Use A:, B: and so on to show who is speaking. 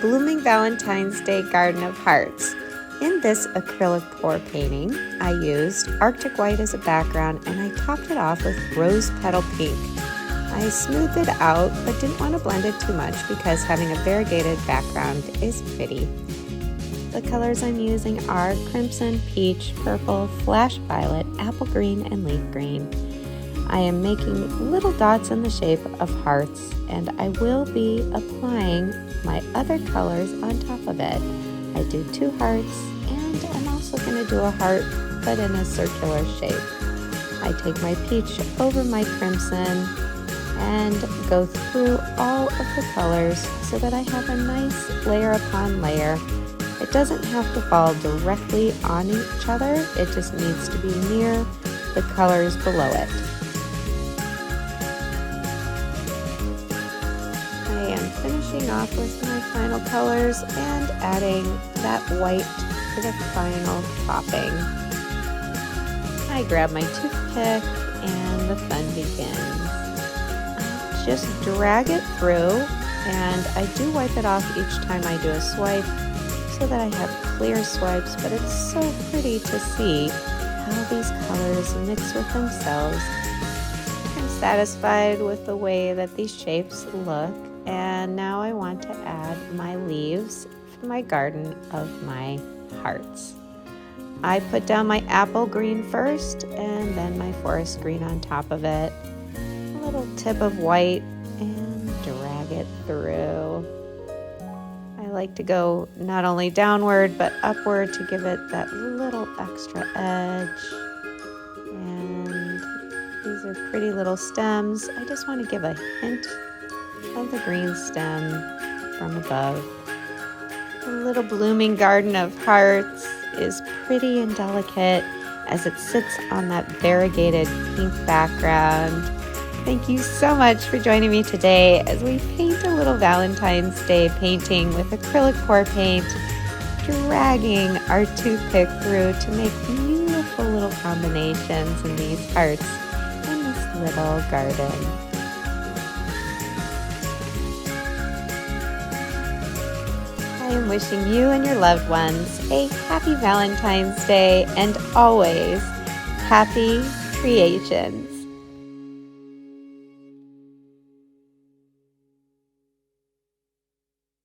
A: Blooming Valentine's Day Garden of Hearts. In this acrylic pour painting, I used Arctic White as a background and I topped it off with Rose Petal Pink. I smoothed it out but didn't want to blend it too much because having a variegated background is pretty. The colors I'm using are Crimson, Peach, Purple, Flash Violet, Apple Green, and Leaf Green. I am making little dots in the shape of hearts, and I will be applying my other colors on top of it. I did 2 hearts, and I'm also going to do a heart, but in a circular shape. I take my peach over my crimson and go through all of the colors so that I have a nice layer upon layer. It doesn't have to fall directly on each other, it just needs to be near the colors below it. I am finishing off with my final colors and adding that white to the final topping. I grab my toothpick and the fun begins. I just drag it through, and I do wipe it off each time I do a swipe so that I have clear swipes, but it's so pretty to see how these colors mix with themselves. I'm satisfied with the way that these shapes look, and now I want to add my leaves for my garden of my hearts. I put down my apple green first and then my forest green on top of it. A little tip of white and drag it through. I like to go not only downward but upward to give it that little extra edge. And these are pretty little stems. I just want to give a hint of the green stem from above. The little blooming garden of hearts is pretty and delicate as it sits on that variegated pink background. Thank you so much for joining me today as we paint a little Valentine's Day painting with acrylic pour paint, dragging our toothpick through to make beautiful little combinations in these hearts in this little garden. I am wishing you and your loved ones a happy Valentine's Day and always happy creations.